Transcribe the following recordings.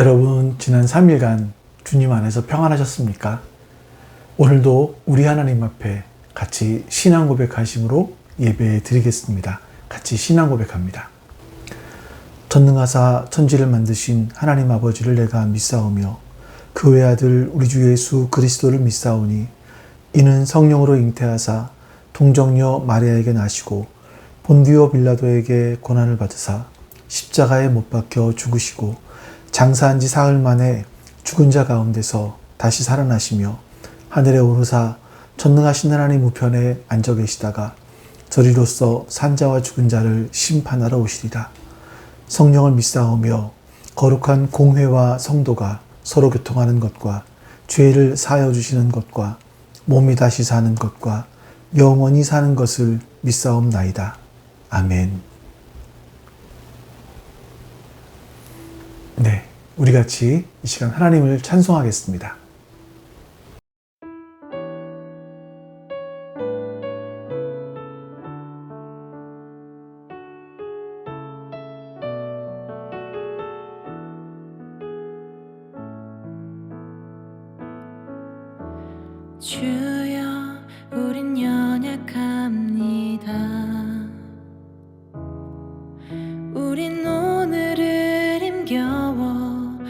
여러분, 지난 3일간 주님 안에서 평안하셨습니까? 오늘도 우리 하나님 앞에 같이 신앙 고백하심으로 예배 드리겠습니다. 같이 신앙 고백합니다. 전능하사 천지를 만드신 하나님 아버지를 내가 믿사오며 그 외아들 우리 주 예수 그리스도를 믿사오니 이는 성령으로 잉태하사 동정녀 마리아에게 나시고 본디오 빌라도에게 고난을 받으사 십자가에 못 박혀 죽으시고 장사한 지 사흘 만에 죽은 자 가운데서 다시 살아나시며 하늘에 오르사 전능하신 하나님 우편에 앉아 계시다가 저리로서 산자와 죽은 자를 심판하러 오시리라. 성령을 믿사오며 거룩한 공회와 성도가 서로 교통하는 것과 죄를 사하여 주시는 것과 몸이 다시 사는 것과 영원히 사는 것을 믿사옵나이다. 아멘. 네, 우리 같이 이 시간 하나님을 찬송하겠습니다. 주여, 우린 연약합니다. 우린 오늘을 힘겨워합니다.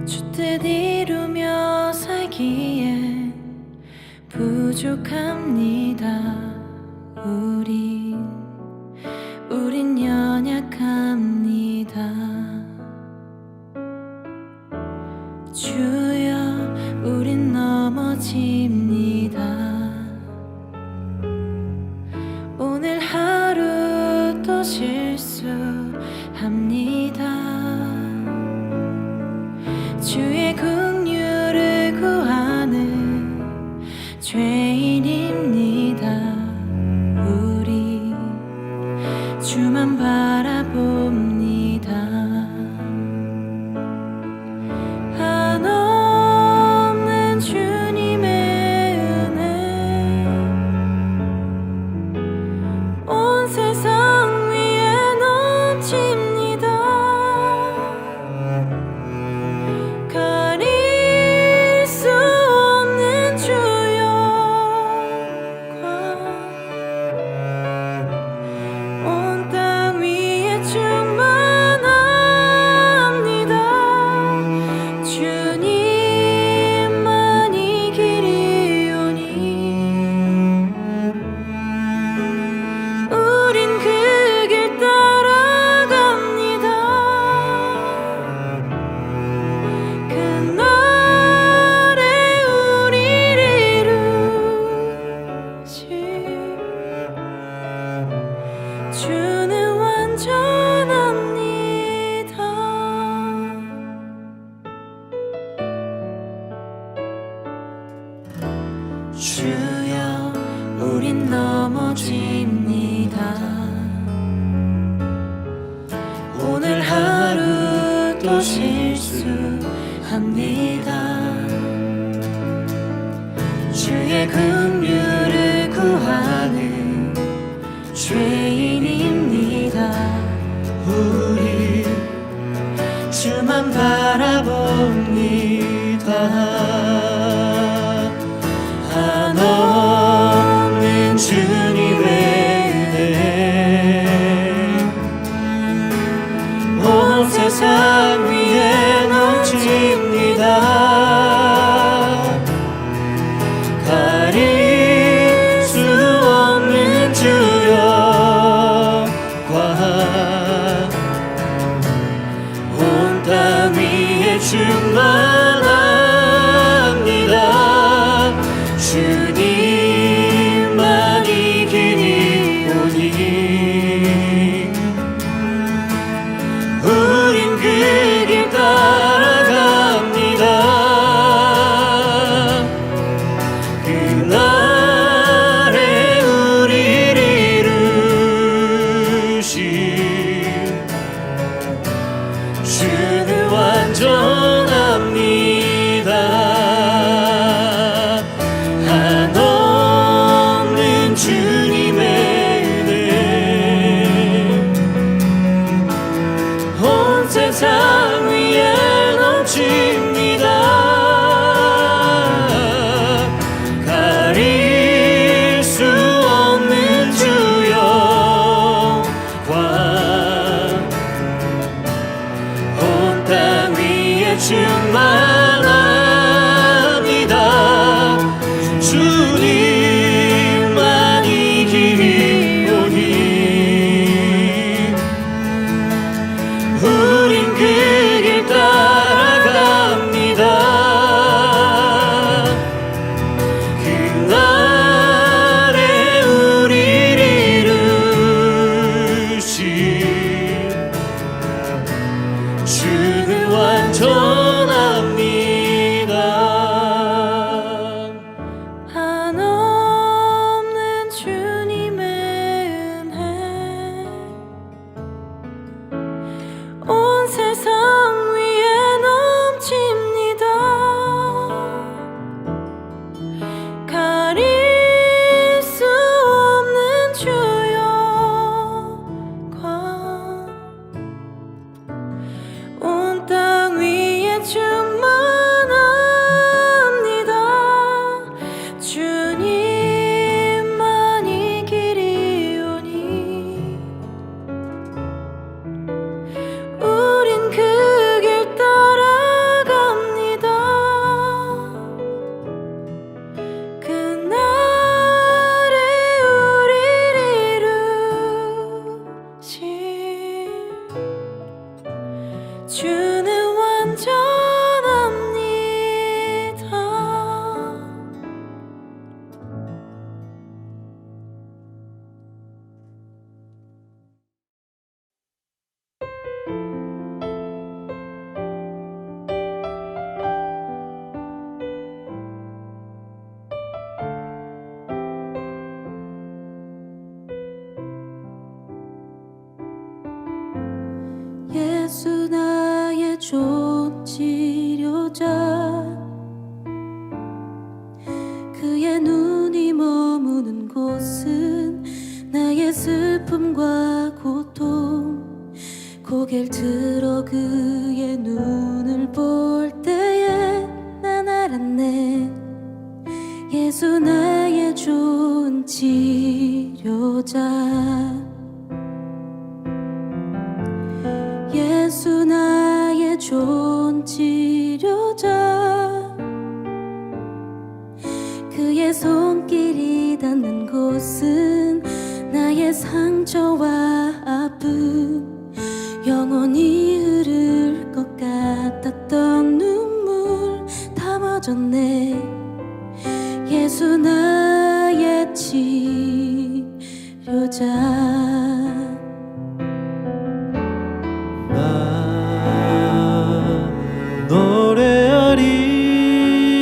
주 뜻 이루며 살기에 부족합니다. 우린 연약합니다. 주여, 우린 넘어집니다. 오늘 하루 또 실수합니다. 주의 긍휼을 구하는 죄인입니다. 우리 주만 바라봅니다. 한없는 주님의 은혜 온 세상 위에 넘칩니다. 가릴 수 없는 주여 온 땅 위에 충만합니다. 주님만이 길이오니 우린 그 길 따라갑니다. 그날에 우리를 이루실 주는 완전합니다. 주여, 우린 넘어집니다. 오늘 하루 또 실수합니다. 주의 긍휼을 구하는 죄인입니다. 우리 주만 바라봅니다. 한없는 주님의 은혜 온 세상 위에 넘칩니다. 가릴 수 없는 주여 온 땅 위에 충만합니다. 주님만이 길이오니 우린 그 길 따라갑니다. 그날에 우리를 이루실 주는 완전합니다. 충만합니다. 주님만이 길이 오니 우린 그 길 따라갑니다. 그날에 우리를 이루신 주는 완전합니다. 한없는 주님의 은혜 온 세상 위에 넘칩니다. 가릴 수 없는 주여 관 온 땅 위에 충만합니다. 주님만이 길이 오니 우린 그 길 따라갑니다. 그날에 우리를 이루신 주는 완전합니다. 예수 나의 좋은 치료자 그의 눈이 머무는 곳은 나의 슬픔과 고통 고개를 들어 그의 눈을 볼 때에 난 알았네 예수 나의 좋은 치료자 예수 나의 좋은 치료자 그의 손길이 닿는 곳은 나의 상처와 아픔 영원히 흐를 것 같았던 눈물 다 멎었네 예수 나의 치료자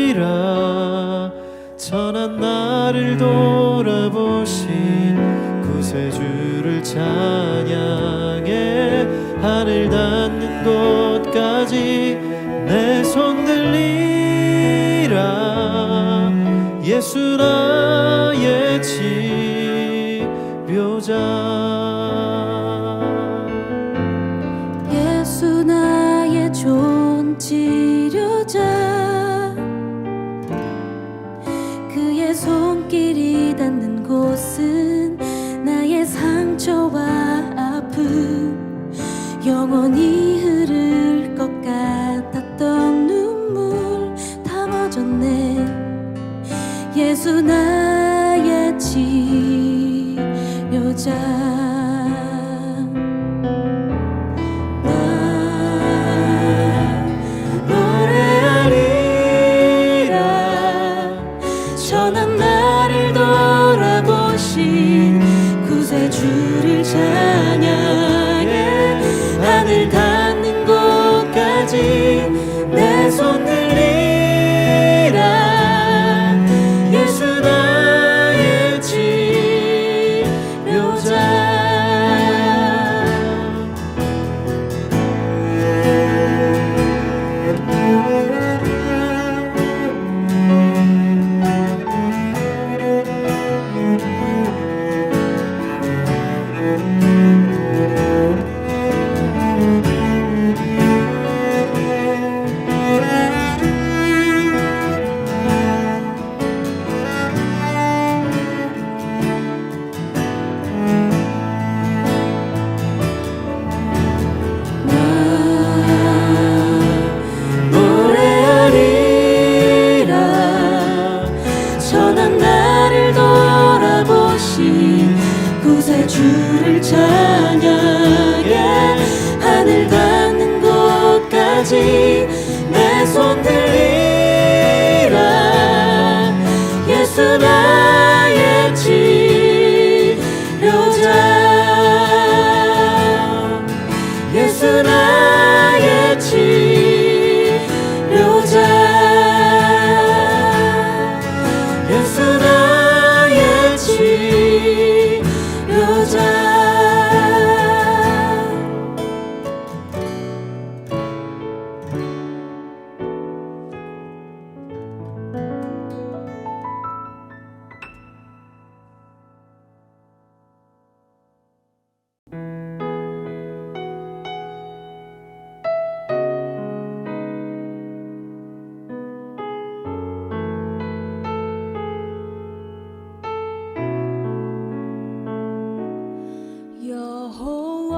노래하리라 천한 나를 돌아보신 구세주를 찬양해 하늘 닿는 곳까지 내 손 들리라 예수 나의 치료자 예수 나의 좋은 치료자 그의 손길이 닿는 곳은 나의 상처와 아픔 영원히 흐를 것 같았던 눈물 다 멎었네 예수 나 내 손 들리라. 예수 나의 치료자, 예수 나의 치료자, 예수 나의 치료자. 여호와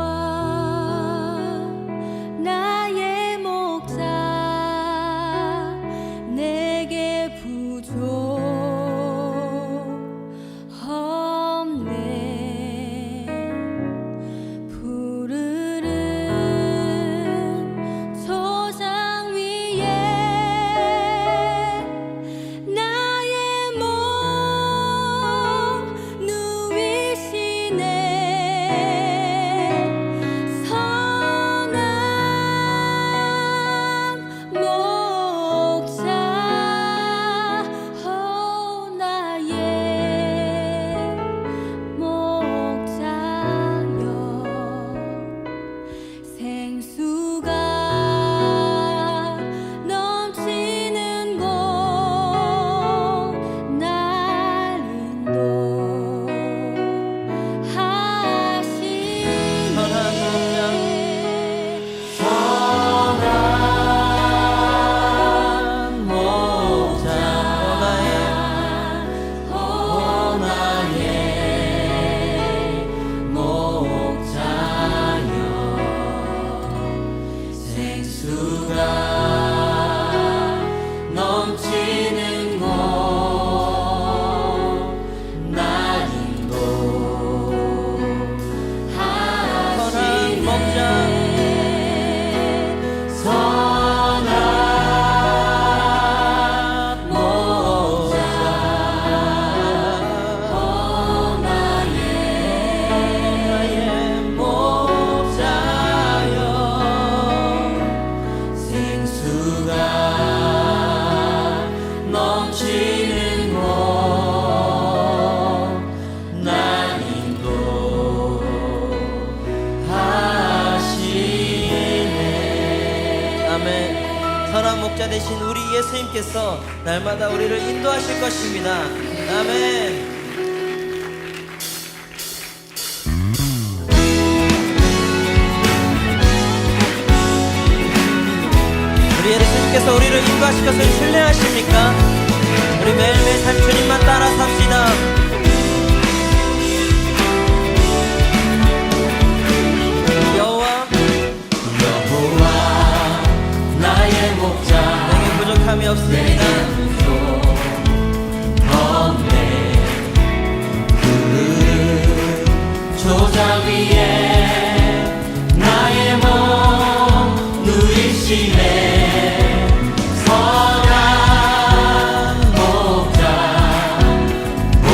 나의 목자 내게 부족 없네. 푸르른 초장 위에 나의 몸 누이시네. 선한 목자 나의 목자여. 생수가 넘치는 곳 날 인도하시네. 선한 목자, 나의 목자여. 생수가 넘치는 곳 날 인도하시네. 선한 목자, 나의 목자여. 생수가 넘치는 곳 날 인도하시네. 아멘. 선한 목자 되신 우리 예수님께서 날마다 우리를 인도하실 것입니다. 아멘. 우리 예수님께서 우리를 인도하실 것을 신뢰하십니까? 우리 매일매일 삶 주님만 따라 삽시다. 여호와 나의 목자, 내게 부족함이 없습니다. 조장 위에 나의 몸 누이시네. 선한 목자, 오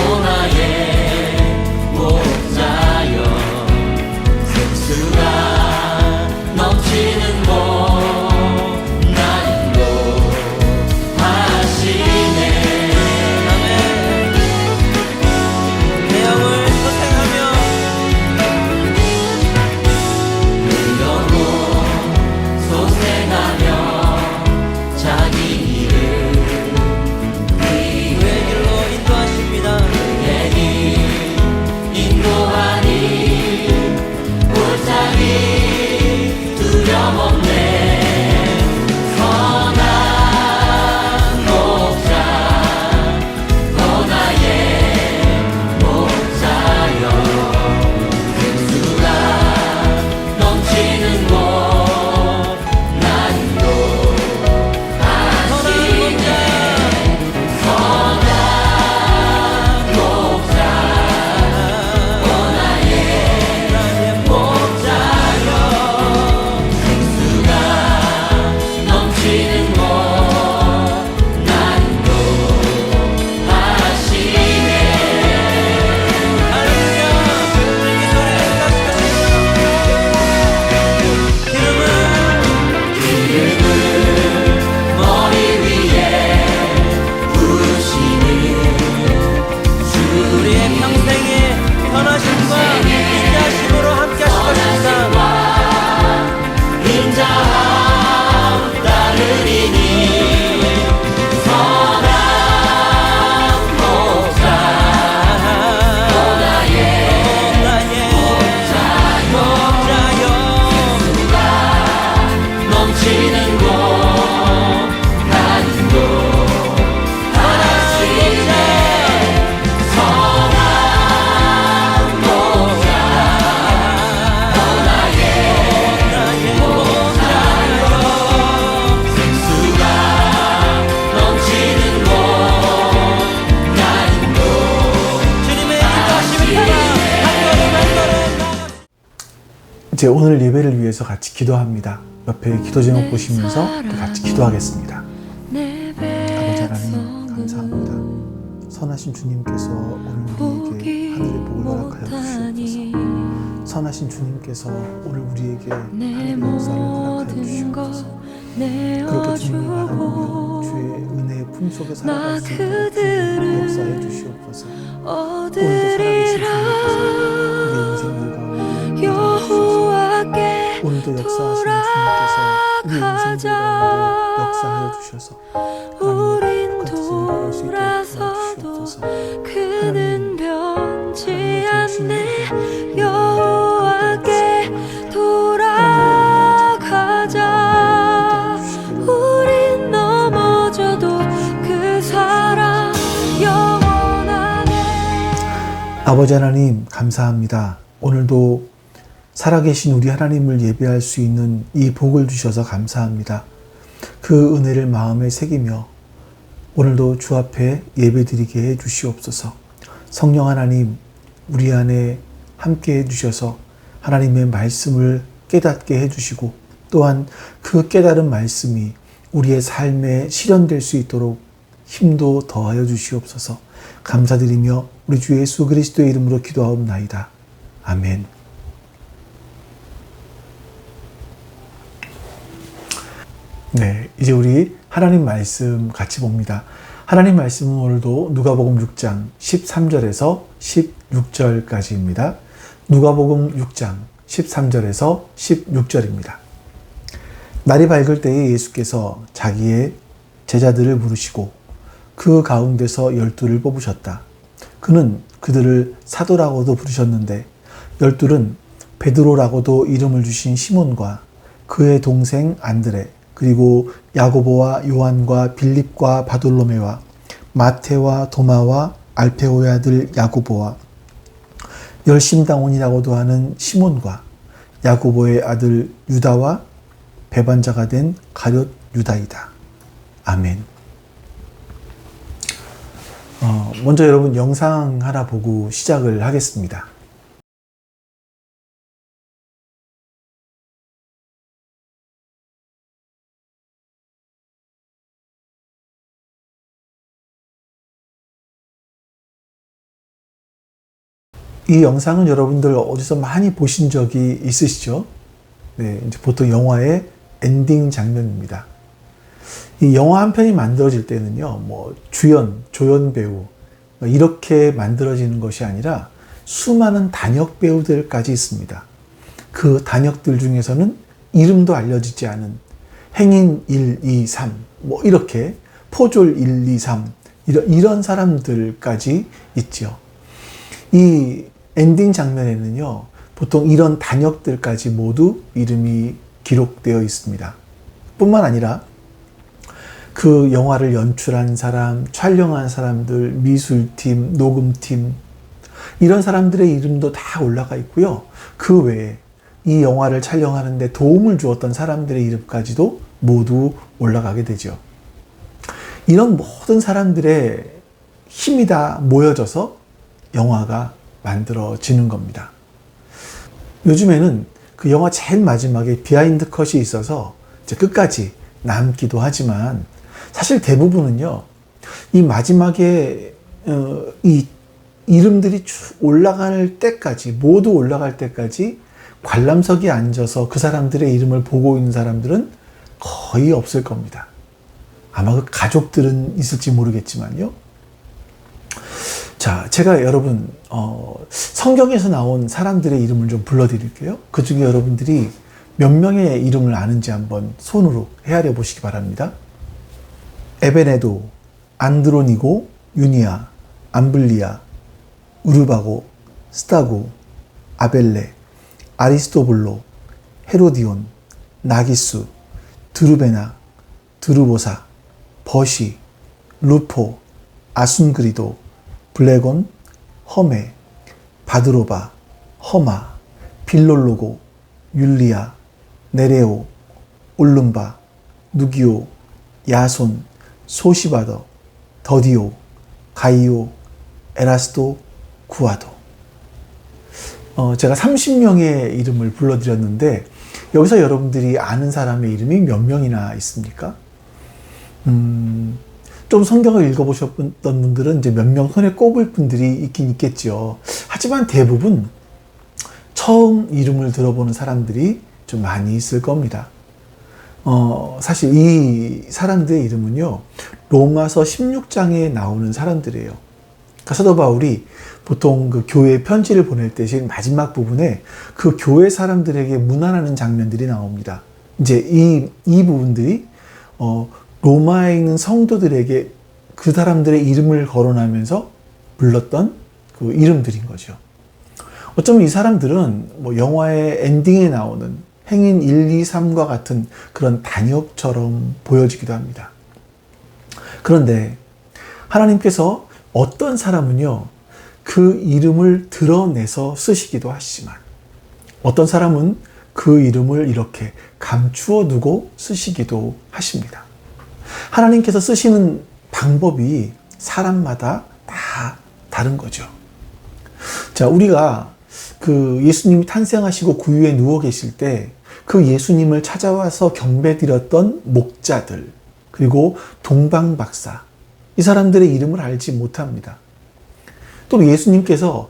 이제 오늘 예배를 위해서 같이 기도합니다. 옆에 기도 제목 보시면서 또 같이 기도하겠습니다. 아버지 하나님 감사합니다. 선하신 주님께서 오늘 우리에게 하늘의 복을 허락하여 주시옵소서. 선하신 주님께서 오늘 우리에게 하늘의 역사를 허락하여 주시옵소서. 그렇게 주님을 바라보며 주의 은혜의 품속에 살아갈 수 있도록 주님 역사해 주시옵소서. 오늘도 살아계신 주님께서 우리의 인생을 가운데 여호와께 오늘도 역사하시는 주님께서 우리의 인생을 가운데 역사하여 주셔서 하나님 똑같이 생각할 수 있도록 도와주시옵소서. 그는 변치 않네. 여호와께 돌아가자. 우린 넘어져도 그 사랑 영원하네. 아버지 하나님 감사합니다. 오늘도 살아계신 우리 하나님을 예배할 수 있는 이 복을 주셔서 감사합니다. 그 은혜를 마음에 새기며 오늘도 주 앞에 예배드리게 해 주시옵소서. 성령 하나님 우리 안에 함께 해 주셔서 하나님의 말씀을 깨닫게 해 주시고 또한 그 깨달은 말씀이 우리의 삶에 실현될 수 있도록 힘도 더하여 주시옵소서. 감사드리며 우리 주 예수 그리스도의 이름으로 기도하옵나이다. 아멘. 네, 이제 우리 하나님 말씀 같이 봅니다. 하나님 말씀은 오늘도 누가복음 6장 13절에서 16절까지입니다. 누가복음 6장 13절에서 16절입니다. 날이 밝을 때에 예수께서 자기의 제자들을 부르시고 그 가운데서 12를 뽑으셨다. 그는 그들을 사도라고도 부르셨는데 12는 베드로라고도 이름을 주신 시몬과 그의 동생 안드레 그리고 야고보와 요한과 빌립과 바돌로메와 마테와 도마와 알페오의 아들 야고보와 열심당원이라고도 하는 시몬과 야고보의 아들 유다와 배반자가 된 가룟 유다이다. 아멘. 먼저 여러분 영상 하나 보고 시작을 하겠습니다. 이 영상은 여러분들 어디서 많이 보신 적이 있으시죠? 네, 이제 보통 영화의 엔딩 장면입니다. 이 영화 한 편이 만들어질 때는요, 주연, 조연 배우, 이렇게 만들어지는 것이 아니라 수많은 단역 배우들까지 있습니다. 그 단역들 중에서는 이름도 알려지지 않은 행인 1, 2, 3, 이렇게 포졸 1, 2, 3, 이런 사람들까지 있죠. 이 엔딩 장면에는요, 보통 이런 단역들까지 모두 이름이 기록되어 있습니다. 뿐만 아니라 그 영화를 연출한 사람, 촬영한 사람들, 미술팀, 녹음팀, 이런 사람들의 이름도 다 올라가 있고요. 그 외에 이 영화를 촬영하는데 도움을 주었던 사람들의 이름까지도 모두 올라가게 되죠. 이런 모든 사람들의 힘이 다 모여져서 영화가 만들어지는 겁니다. 요즘에는 그 영화 제일 마지막에 비하인드 컷이 있어서 이제 끝까지 남기도 하지만 사실 대부분은요, 이 마지막에 이 이름들이 쭉 올라갈 때까지, 모두 올라갈 때까지 관람석에 앉아서 그 사람들의 이름을 보고 있는 사람들은 거의 없을 겁니다. 아마 그 가족들은 있을지 모르겠지만요. 자, 제가 여러분 성경에서 나온 사람들의 이름을 좀 불러드릴게요. 그 중에 여러분들이 몇 명의 이름을 아는지 한번 손으로 헤아려 보시기 바랍니다. 에베네도, 안드로니고, 유니아, 암블리아, 우르바고, 스타고, 아벨레, 아리스토블로, 헤로디온, 나기수, 드루베나, 드루보사, 버시, 루포, 아순그리도, 블레곤, 허메, 바드로바, 허마, 빌롤로고, 율리아, 네레오, 올lum바, 누기오, 야손, 소시바더, 더디오, 가이오, 에라스도, 구아도. 제가 30명의 이름을 불러드렸는데 여기서 여러분들이 아는 사람의 이름이 몇 명이나 있습니까? 좀 성경을 읽어보셨던 분들은 이제 몇 명 손에 꼽을 분들이 있긴 있겠죠. 하지만 대부분 처음 이름을 들어보는 사람들이 좀 많이 있을 겁니다. 사실 이 사람들의 이름은요, 로마서 16장에 나오는 사람들이에요. 그러니까 사도 바울이 보통 그 교회 편지를 보낼 때 마지막 부분에 그 교회 사람들에게 문안하는 장면들이 나옵니다. 이제 이 부분들이 로마에 있는 성도들에게 그 사람들의 이름을 거론하면서 불렀던 그 이름들인 거죠. 어쩌면 이 사람들은 뭐 영화의 엔딩에 나오는 행인 1, 2, 3과 같은 그런 단역처럼 보여지기도 합니다. 그런데 하나님께서 어떤 사람은요, 그 이름을 드러내서 쓰시기도 하시지만 어떤 사람은 그 이름을 이렇게 감추어 두고 쓰시기도 하십니다. 하나님께서 쓰시는 방법이 사람마다 다 다른 거죠. 자, 우리가 그 예수님이 탄생하시고 구유에 누워 계실 때 그 예수님을 찾아와서 경배드렸던 목자들, 그리고 동방박사, 이 사람들의 이름을 알지 못합니다. 또 예수님께서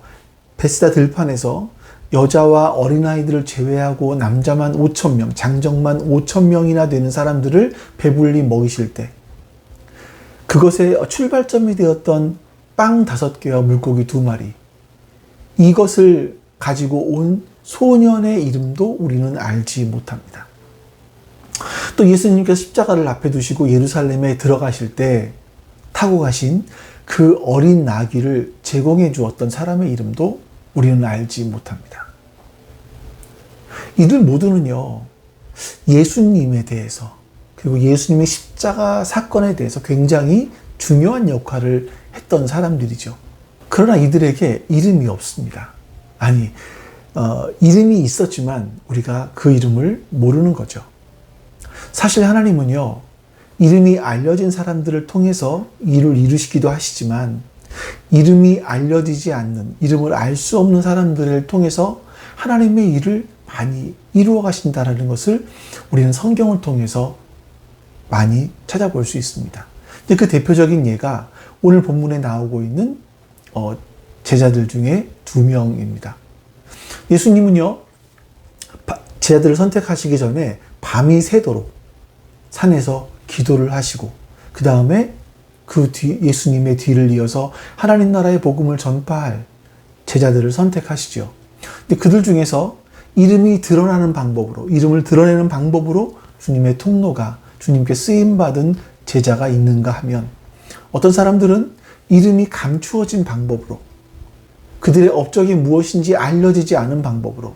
베스다 들판에서 여자와 어린아이들을 제외하고 남자만 5,000명, 장정만 5,000명이나 되는 사람들을 배불리 먹이실 때 그것의 출발점이 되었던 빵 5개와 물고기 2마리, 이것을 가지고 온 소년의 이름도 우리는 알지 못합니다. 또 예수님께서 십자가를 앞에 두시고 예루살렘에 들어가실 때 타고 가신 그 어린 나귀를 제공해 주었던 사람의 이름도 우리는 알지 못합니다. 이들 모두는요, 예수님에 대해서, 그리고 예수님의 십자가 사건에 대해서 굉장히 중요한 역할을 했던 사람들이죠. 그러나 이들에게 이름이 없습니다. 아니, 이름이 있었지만 우리가 그 이름을 모르는 거죠. 사실 하나님은요, 이름이 알려진 사람들을 통해서 일을 이루시기도 하시지만 이름이 알려지지 않는, 이름을 알 수 없는 사람들을 통해서 하나님의 일을 많이 이루어 가신다는 것을 우리는 성경을 통해서 많이 찾아볼 수 있습니다. 근데 그 대표적인 예가 오늘 본문에 나오고 있는 제자들 중에 2명입니다. 예수님은요, 제자들을 선택하시기 전에 밤이 새도록 산에서 기도를 하시고 그 다음에 예수님의 뒤를 이어서 하나님 나라의 복음을 전파할 제자들을 선택하시죠. 근데 그들 중에서 이름을 드러내는 방법으로 주님의 통로가, 주님께 쓰임받은 제자가 있는가 하면 어떤 사람들은 이름이 감추어진 방법으로, 그들의 업적이 무엇인지 알려지지 않은 방법으로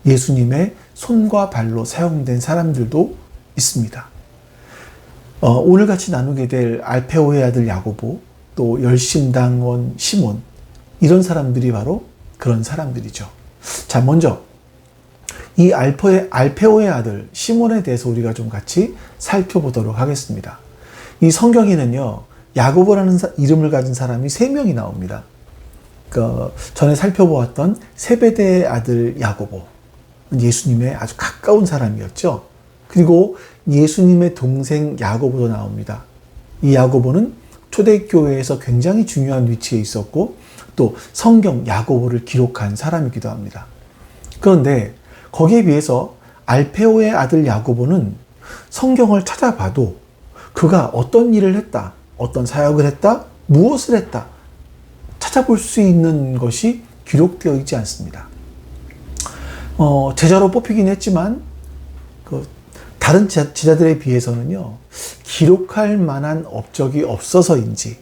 예수님의 손과 발로 사용된 사람들도 있습니다. 오늘 같이 나누게 될 알페오의 아들 야고보, 또 열심당원 시몬, 이런 사람들이 바로 그런 사람들이죠. 자, 먼저 이 알페오의 아들 시몬에 대해서 우리가 좀 같이 살펴보도록 하겠습니다. 이 성경에는요, 야고보라는 이름을 가진 사람이 3명이 나옵니다. 전에 살펴보았던 세베대의 아들 야고보, 예수님의 아주 가까운 사람이었죠. 그리고 예수님의 동생 야고보도 나옵니다. 이 야고보는 초대교회에서 굉장히 중요한 위치에 있었고 또 성경 야고보를 기록한 사람이기도 합니다. 그런데 거기에 비해서 알페오의 아들 야고보는 성경을 찾아봐도 그가 어떤 일을 했다, 어떤 사역을 했다, 무엇을 했다 찾아볼 수 있는 것이 기록되어 있지 않습니다. 제자로 뽑히긴 했지만 다른 제자들에 비해서는요, 기록할 만한 업적이 없어서인지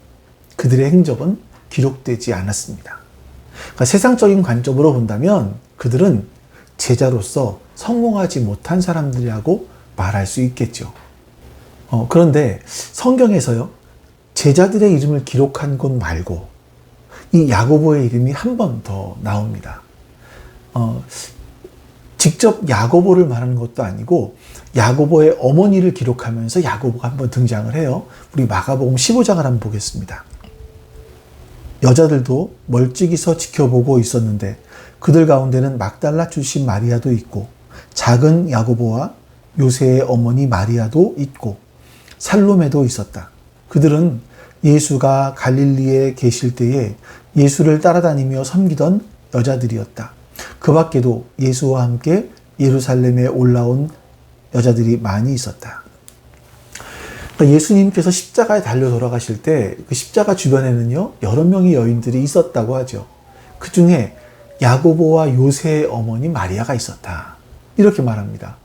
그들의 행적은 기록되지 않았습니다. 그러니까 세상적인 관점으로 본다면 그들은 제자로서 성공하지 못한 사람들이라고 말할 수 있겠죠. 그런데 성경에서요, 제자들의 이름을 기록한 곳 말고 이 야고보의 이름이 한 번 더 나옵니다. 직접 야고보를 말하는 것도 아니고 야고보의 어머니를 기록하면서 야고보가 한번 등장을 해요. 우리 마가복음 15장을 한번 보겠습니다. 여자들도 멀찍이서 지켜보고 있었는데 그들 가운데는 막달라 출신 마리아도 있고 작은 야고보와 요새의 어머니 마리아도 있고 살로메도 있었다. 그들은 예수가 갈릴리에 계실 때에 예수를 따라다니며 섬기던 여자들이었다. 그 밖에도 예수와 함께 예루살렘에 올라온 여자들이 많이 있었다. 예수님께서 십자가에 달려 돌아가실 때 그 십자가 주변에는요, 여러 명의 여인들이 있었다고 하죠. 그 중에 야고보와 요새의 어머니 마리아가 있었다. 이렇게 말합니다.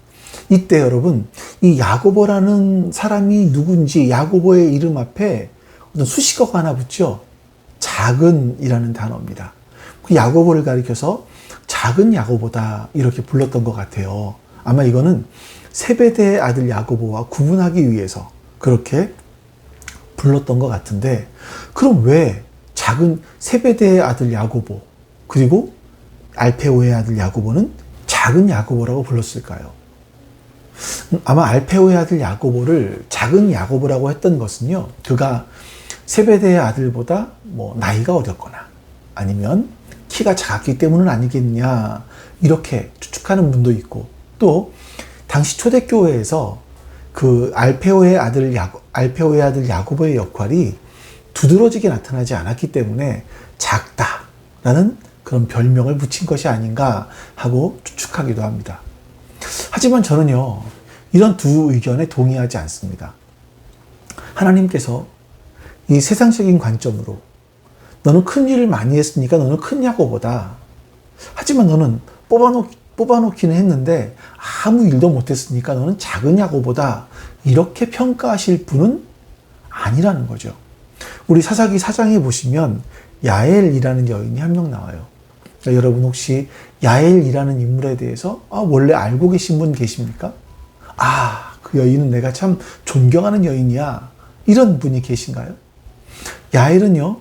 이때 여러분, 이 야고보라는 사람이 누군지 야고보의 이름 앞에 어떤 수식어가 하나 붙죠. 작은이라는 단어입니다. 그 야고보를 가리켜서 작은 야고보다 이렇게 불렀던 것 같아요. 아마 이거는 세베대의 아들 야고보와 구분하기 위해서 그렇게 불렀던 것 같은데, 그럼 왜 작은 세베대의 아들 야고보 그리고 알페오의 아들 야고보는 작은 야고보라고 불렀을까요? 아마 알페오의 아들 야고보를 작은 야고보라고 했던 것은요, 그가 세베대의 아들보다 나이가 어렸거나 아니면 키가 작았기 때문은 아니겠냐, 이렇게 추측하는 분도 있고, 또 당시 초대교회에서 그 알페오의 아들 야고보의 역할이 두드러지게 나타나지 않았기 때문에 작다라는 그런 별명을 붙인 것이 아닌가 하고 추측하기도 합니다. 하지만 저는요, 이런 두 의견에 동의하지 않습니다. 하나님께서 이 세상적인 관점으로 너는 큰 일을 많이 했으니까 너는 큰 야고보다, 하지만 너는 뽑아놓기는 했는데 아무 일도 못했으니까 너는 작은 야고보다, 이렇게 평가하실 분은 아니라는 거죠. 우리 사사기 4장에 보시면 야엘이라는 여인이 한 명 나와요. 그러니까 여러분 혹시 야엘이라는 인물에 대해서 원래 알고 계신 분 계십니까? 그 여인은 내가 참 존경하는 여인이야, 이런 분이 계신가요? 야엘은요,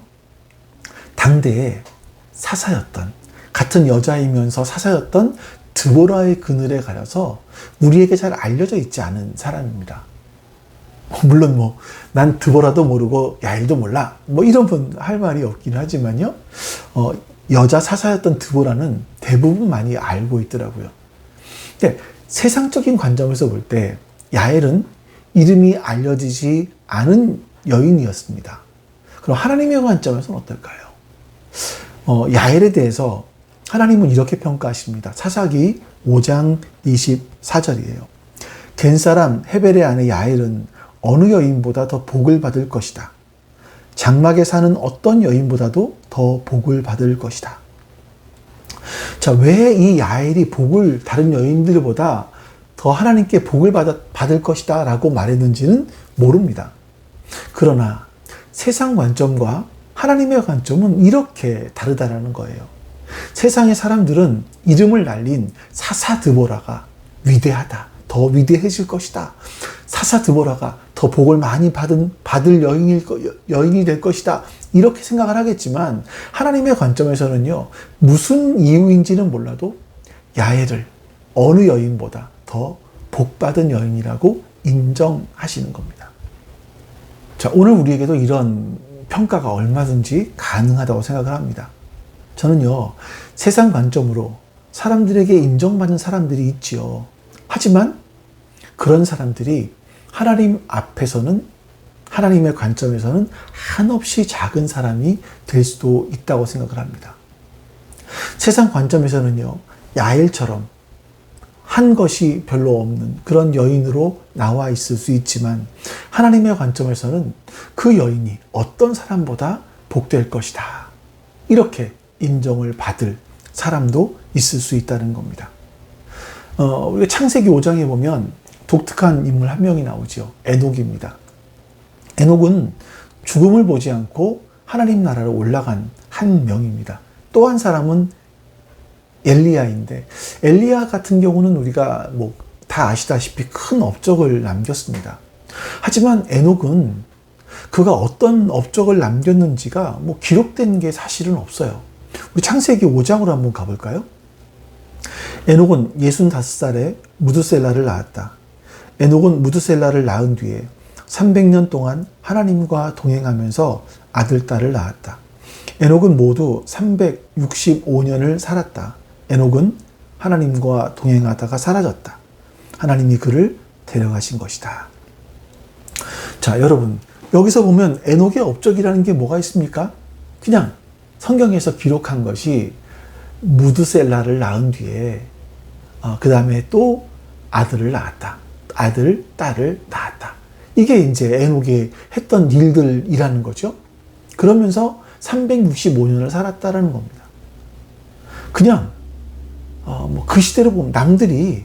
당대에 사사였던, 같은 여자이면서 사사였던 드보라의 그늘에 가려서 우리에게 잘 알려져 있지 않은 사람입니다. 물론 난 드보라도 모르고 야엘도 몰라, 이런 분 할 말이 없긴 하지만요, 여자 사사였던 드보라는 대부분 많이 알고 있더라고요. 근데 세상적인 관점에서 볼 때 야엘은 이름이 알려지지 않은 여인이었습니다. 그럼 하나님의 관점에서는 어떨까요? 야엘에 대해서 하나님은 이렇게 평가하십니다. 사사기 5장 24절이에요. 겐사람 헤벨의 아내 야엘은 어느 여인보다 더 복을 받을 것이다. 장막에 사는 어떤 여인보다도 더 복을 받을 것이다. 자, 왜 이 야엘이 복을 다른 여인들보다 더 하나님께 복을 받을 것이다 라고 말했는지는 모릅니다. 그러나 세상 관점과 하나님의 관점은 이렇게 다르다라는 거예요. 세상의 사람들은 이름을 날린 사사 드보라가 위대하다, 더 위대해질 것이다, 사사 드보라가 더 복을 많이 받을 여인이 될 것이다, 이렇게 생각을 하겠지만 하나님의 관점에서는요, 무슨 이유인지는 몰라도 야엘을 어느 여인보다 더 복받은 여인이라고 인정하시는 겁니다. 자, 오늘 우리에게도 이런 평가가 얼마든지 가능하다고 생각을 합니다. 저는요, 세상 관점으로 사람들에게 인정받는 사람들이 있지요. 하지만 그런 사람들이 하나님 앞에서는, 하나님의 관점에서는 한없이 작은 사람이 될 수도 있다고 생각을 합니다. 세상 관점에서는요, 야엘처럼 한 것이 별로 없는 그런 여인으로 나와 있을 수 있지만 하나님의 관점에서는 그 여인이 어떤 사람보다 복될 것이다, 이렇게 인정을 받을 사람도 있을 수 있다는 겁니다. 우리가 창세기 5장에 보면 독특한 인물 한 명이 나오죠. 에녹입니다. 에녹은 죽음을 보지 않고 하나님 나라로 올라간 한 명입니다. 또 한 사람은 엘리야인데, 엘리야 같은 경우는 우리가 다 아시다시피 큰 업적을 남겼습니다. 하지만 에녹은 그가 어떤 업적을 남겼는지가 기록된 게 사실은 없어요. 우리 창세기 5장으로 한번 가볼까요? 에녹은 65살에 무드셀라를 낳았다. 에녹은 무드셀라를 낳은 뒤에 300년 동안 하나님과 동행하면서 아들, 딸을 낳았다. 에녹은 모두 365년을 살았다. 에녹은 하나님과 동행하다가 사라졌다. 하나님이 그를 데려가신 것이다. 자, 여러분, 여기서 보면 에녹의 업적이라는 게 뭐가 있습니까? 그냥 성경에서 기록한 것이 무드셀라를 낳은 뒤에 그 다음에 또 아들을 낳았다. 아들, 딸을 낳았다. 이게 이제 에녹이 했던 일들이라는 거죠. 그러면서 365년을 살았다라는 겁니다. 그냥 그 시대로 보면 남들이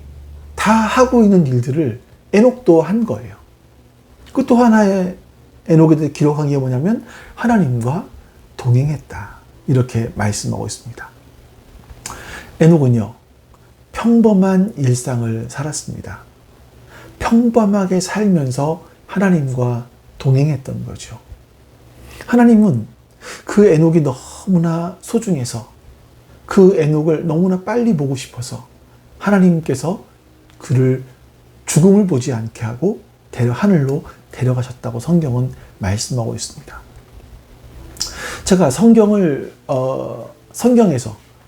다 하고 있는 일들을 에녹도 한 거예요. 그 또 하나의 에녹에 대해 기록한 게 뭐냐면 하나님과 동행했다. 이렇게 말씀하고 있습니다. 에녹은요, 평범한 일상을 살았습니다. 평범하게 살면서 하나님과 동행했던 거죠. 하나님은 그 에녹이 너무나 소중해서 그 에녹을 너무나 빨리 보고 싶어서 하나님께서 그를 죽음을 보지 않게 하고 하늘로 데려가셨다고 성경은 말씀하고 있습니다. 제가 성경에서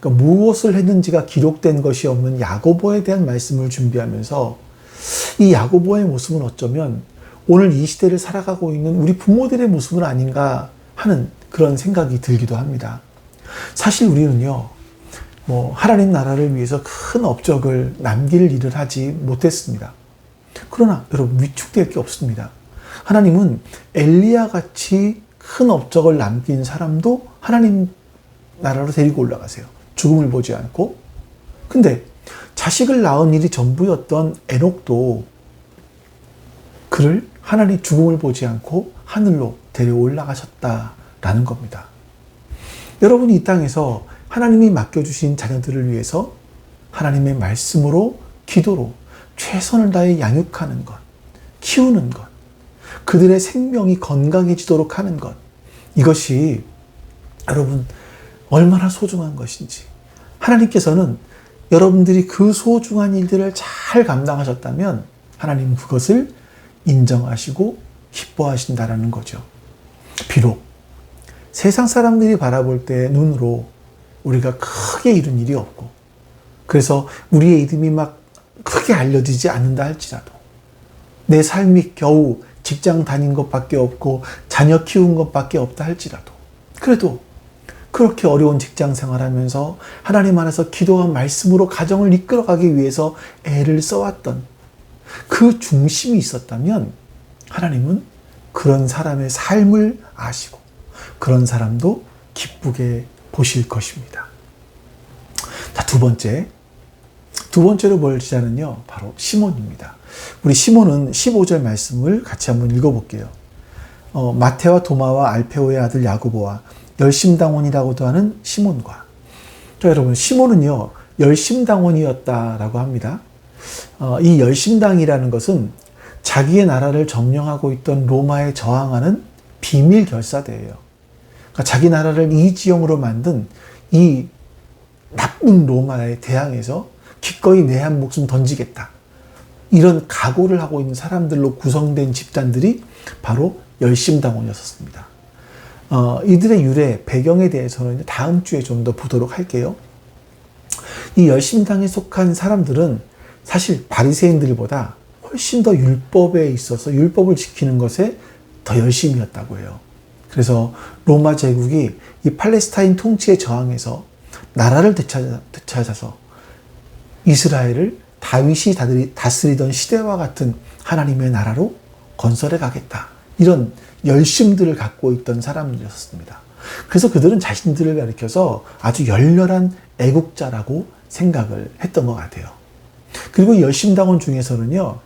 그러니까 무엇을 했는지가 기록된 것이 없는 야고보에 대한 말씀을 준비하면서 이 야고보의 모습은 어쩌면 오늘 이 시대를 살아가고 있는 우리 부모들의 모습은 아닌가 하는 그런 생각이 들기도 합니다. 사실 우리는요, 하나님 나라를 위해서 큰 업적을 남길 일을 하지 못했습니다. 그러나 여러분, 위축될 게 없습니다. 하나님은 엘리야 같이 큰 업적을 남긴 사람도 하나님 나라로 데리고 올라가세요. 죽음을 보지 않고. 근데 자식을 낳은 일이 전부였던 에녹도 그를 하나님 죽음을 보지 않고 하늘로 데려 올라가셨다라는 겁니다. 여러분이 이 땅에서 하나님이 맡겨주신 자녀들을 위해서 하나님의 말씀으로, 기도로 최선을 다해 양육하는 것, 키우는 것, 그들의 생명이 건강해지도록 하는 것, 이것이 여러분 얼마나 소중한 것인지, 하나님께서는 여러분들이 그 소중한 일들을 잘 감당하셨다면 하나님은 그것을 인정하시고 기뻐하신다라는 거죠. 비록 세상 사람들이 바라볼 때 눈으로 우리가 크게 이룬 일이 없고, 그래서 우리의 이름이 막 크게 알려지지 않는다 할지라도, 내 삶이 겨우 직장 다닌 것밖에 없고 자녀 키운 것밖에 없다 할지라도, 그래도 그렇게 어려운 직장 생활하면서 하나님 안에서 기도와 말씀으로 가정을 이끌어가기 위해서 애를 써왔던 그 중심이 있었다면 하나님은 그런 사람의 삶을 아시고 그런 사람도 기쁘게 보실 것입니다. 자, 두 번째로 볼 자는요, 바로 시몬입니다. 우리 시몬은 15절 말씀을 같이 한번 읽어볼게요. 마테와 도마와 알페오의 아들 야고보와 열심당원이라고도 하는 시몬과. 자, 여러분, 시몬은요, 열심당원이었다라고 합니다. 이 열심당이라는 것은 자기의 나라를 점령하고 있던 로마에 저항하는 비밀 결사대예요. 그러니까 자기 나라를 이지형으로 만든 이 나쁜 로마에 대항해서 기꺼이 내 한 목숨 던지겠다, 이런 각오를 하고 있는 사람들로 구성된 집단들이 바로 열심당원이었습니다. 이들의 유래, 배경에 대해서는 다음 주에 좀 더 보도록 할게요. 이 열심당에 속한 사람들은 사실 바리새인들보다 훨씬 더 율법에 있어서 율법을 지키는 것에 더 열심이었다고 해요. 그래서 로마 제국이 이 팔레스타인 통치에 저항해서 나라를 되찾아서 이스라엘을 다윗이 다스리던 시대와 같은 하나님의 나라로 건설해 가겠다, 이런 열심들을 갖고 있던 사람들이었습니다. 그래서 그들은 자신들을 가리켜서 아주 열렬한 애국자라고 생각을 했던 것 같아요. 그리고 이 열심당원 중에서는요,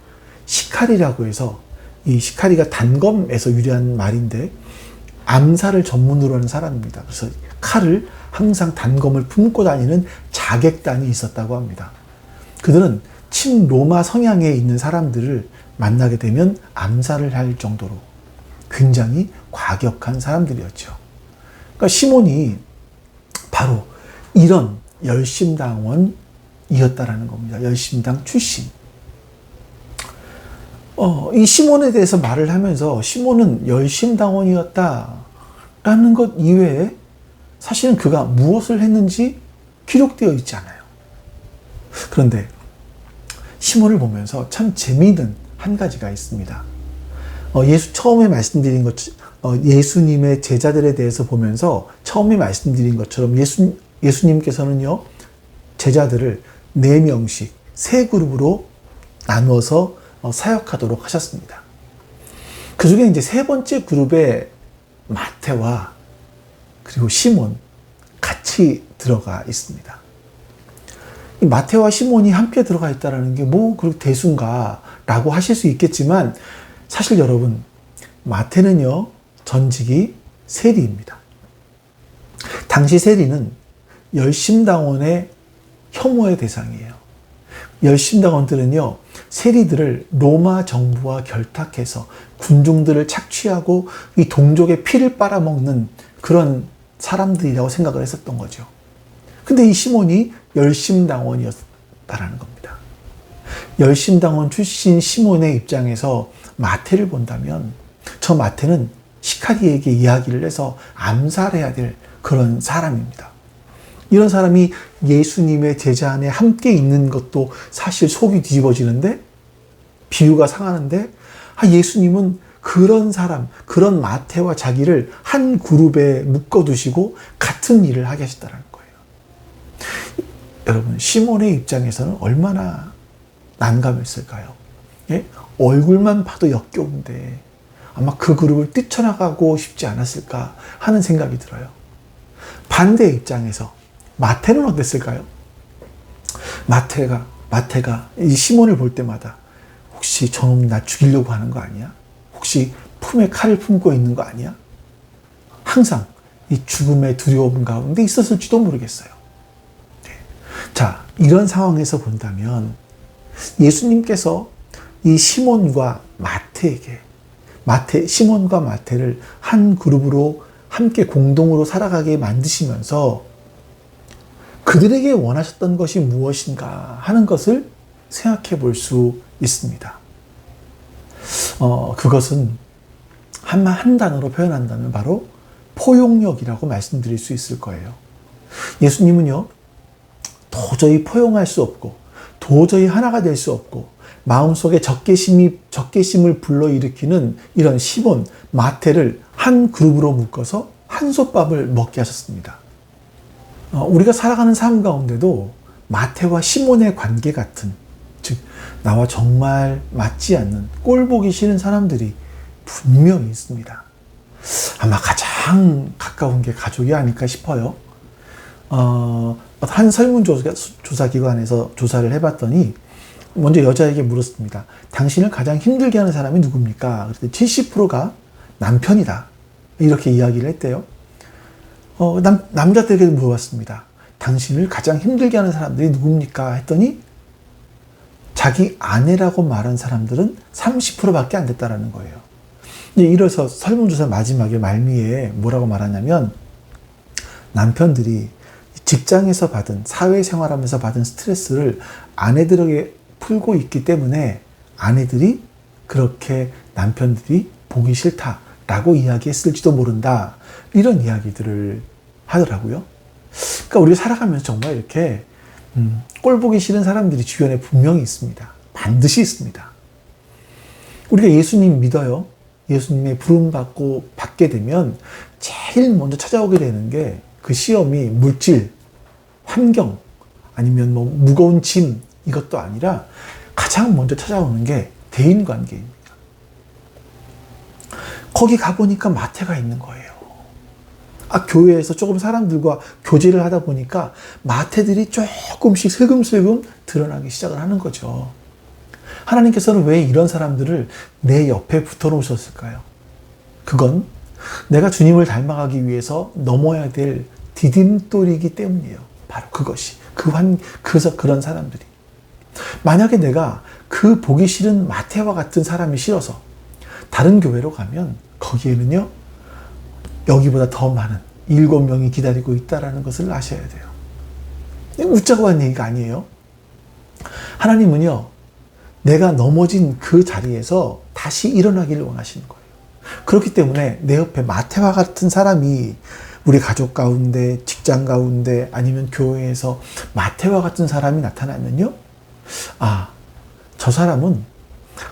시카리라고 해서, 이 시카리가 단검에서 유래한 말인데 암살을 전문으로 하는 사람입니다. 그래서 칼을 항상 단검을 품고 다니는 자객단이 있었다고 합니다. 그들은 친로마 성향에 있는 사람들을 만나게 되면 암살을 할 정도로 굉장히 과격한 사람들이었죠. 그러니까 시몬이 바로 이런 열심당원이었다라는 겁니다. 열심당 출신. 이 시몬에 대해서 말을 하면서 시몬은 열심당원이었다라는 것 이외에 사실은 그가 무엇을 했는지 기록되어 있지 않아요. 그런데 시몬을 보면서 참 재미있는 한 가지가 있습니다. 처음에 말씀드린 예수님의 제자들에 대해서 보면서 처음에 말씀드린 것처럼 예수님께서는요, 제자들을 4명씩 3그룹으로 나누어서 사역하도록 하셨습니다. 그 중에 이제 3번째 그룹에 마태와 그리고 시몬 같이 들어가 있습니다. 이 마태와 시몬이 함께 들어가 있다는 게 뭐 그렇게 대수인가라고 하실 수 있겠지만, 사실 여러분, 마태는요, 전직이 세리입니다. 당시 세리는 열심당원의 혐오의 대상이에요. 열심당원들은요, 세리들을 로마 정부와 결탁해서 군중들을 착취하고 이 동족의 피를 빨아먹는 그런 사람들이라고 생각을 했었던 거죠. 근데 이 시몬이 열심당원이었다라는 겁니다. 열심당원 출신 시몬의 입장에서 마태를 본다면, 저 마태는 시카리에게 이야기를 해서 암살해야 될 그런 사람입니다. 이런 사람이 예수님의 제자 안에 함께 있는 것도 사실 속이 뒤집어지는데, 비유가 상하는데, 예수님은 그런 사람, 그런 마태와 자기를 한 그룹에 묶어두시고 같은 일을 하게 하셨다는 거예요. 여러분, 시몬의 입장에서는 얼마나 난감했을까요? 예? 얼굴만 봐도 역겨운데 아마 그 그룹을 뛰쳐나가고 싶지 않았을까 하는 생각이 들어요. 반대의 입장에서 마태는 어땠을까요? 마태가 이 시몬을 볼 때마다 혹시 저놈 나 죽이려고 하는 거 아니야? 혹시 품에 칼을 품고 있는 거 아니야? 항상 이 죽음의 두려움 가운데 있었을지도 모르겠어요. 자, 이런 상황에서 본다면 예수님께서 이 시몬과 시몬과 마태를 한 그룹으로 함께 공동으로 살아가게 만드시면서 그들에게 원하셨던 것이 무엇인가 하는 것을 생각해 볼 수 있습니다. 그것은 한 단어로 표현한다면 바로 포용력이라고 말씀드릴 수 있을 거예요. 예수님은요, 도저히 포용할 수 없고 도저히 하나가 될 수 없고 마음속에 적개심을 불러일으키는 이런 시몬, 마태를 한 그룹으로 묶어서 한솥밥을 먹게 하셨습니다. 우리가 살아가는 삶 가운데도 마태와 시몬의 관계 같은, 즉 나와 정말 맞지 않는 꼴 보기 싫은 사람들이 분명히 있습니다. 아마 가장 가까운 게 가족이 아닐까 싶어요. 한 설문조사기관에서 조사를 해봤더니 먼저 여자에게 물었습니다. 당신을 가장 힘들게 하는 사람이 누굽니까? 그랬더니 70%가 남편이다, 이렇게 이야기를 했대요. 남자들에게 물어봤습니다. 당신을 가장 힘들게 하는 사람들이 누굽니까? 했더니 자기 아내라고 말한 사람들은 30%밖에 안 됐다라는 거예요. 이래서 설문조사 마지막에 말미에 뭐라고 말하냐면, 남편들이 직장에서 받은, 사회생활하면서 받은 스트레스를 아내들에게 풀고 있기 때문에 아내들이 그렇게 남편들이 보기 싫다라고 이야기했을지도 모른다, 이런 이야기들을 하더라고요. 그러니까 우리가 살아가면서 정말 이렇게 꼴 보기 싫은 사람들이 주변에 분명히 있습니다. 반드시 있습니다. 우리가 예수님 믿어요. 예수님의 부름받고 받게 되면 제일 먼저 찾아오게 되는 게 그 시험이 물질, 환경, 아니면 뭐 무거운 짐, 이것도 아니라 가장 먼저 찾아오는 게 대인관계입니다. 거기 가보니까 마태가 있는 거예요. 교회에서 조금 사람들과 교제를 하다 보니까 마태들이 조금씩 슬금슬금 드러나기 시작을 하는 거죠. 하나님께서는 왜 이런 사람들을 내 옆에 붙어 놓으셨을까요? 그건 내가 주님을 닮아가기 위해서 넘어야 될 디딤돌이기 때문이에요. 바로 그것이. 그래서 그런 사람들이. 만약에 내가 그 보기 싫은 마태와 같은 사람이 싫어서 다른 교회로 가면 거기에는요, 여기보다 더 많은 7명이 기다리고 있다는 것을 아셔야 돼요. 웃자고 한 얘기가 아니에요. 하나님은요, 내가 넘어진 그 자리에서 다시 일어나기를 원하시는 거예요. 그렇기 때문에 내 옆에 마태와 같은 사람이 우리 가족 가운데, 직장 가운데, 아니면 교회에서 마태와 같은 사람이 나타나면요, 아, 저 사람은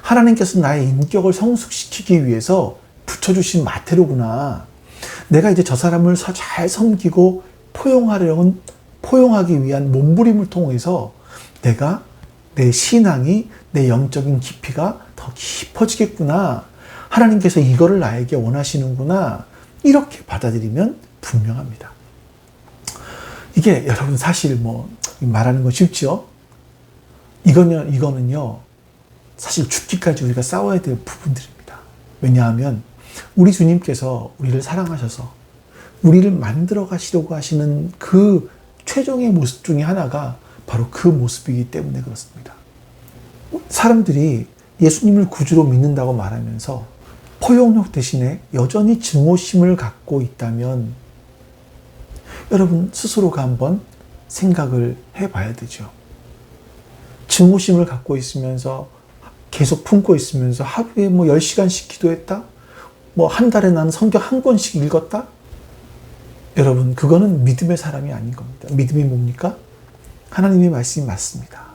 하나님께서 나의 인격을 성숙시키기 위해서 붙여주신 마태로구나. 내가 이제 저 사람을 잘 섬기고 포용하기 위한 몸부림을 통해서 내가 내 신앙이, 내 영적인 깊이가 더 깊어지겠구나. 하나님께서 이거를 나에게 원하시는구나. 이렇게 받아들이면 분명합니다. 이게 여러분 사실 말하는 건 쉽죠? 이거는요, 사실 죽기까지 우리가 싸워야 될 부분들입니다. 왜냐하면 우리 주님께서 우리를 사랑하셔서 우리를 만들어 가시려고 하시는 그 최종의 모습 중에 하나가 바로 그 모습이기 때문에 그렇습니다. 사람들이 예수님을 구주로 믿는다고 말하면서 포용력 대신에 여전히 증오심을 갖고 있다면 여러분 스스로가 한번 생각을 해봐야 되죠. 증오심을 갖고 있으면서 계속 품고 있으면서 하루에 10시간씩 기도했다? 한 달에 나는 성경 한 권씩 읽었다? 여러분, 그거는 믿음의 사람이 아닌 겁니다. 믿음이 뭡니까? 하나님의 말씀이 맞습니다.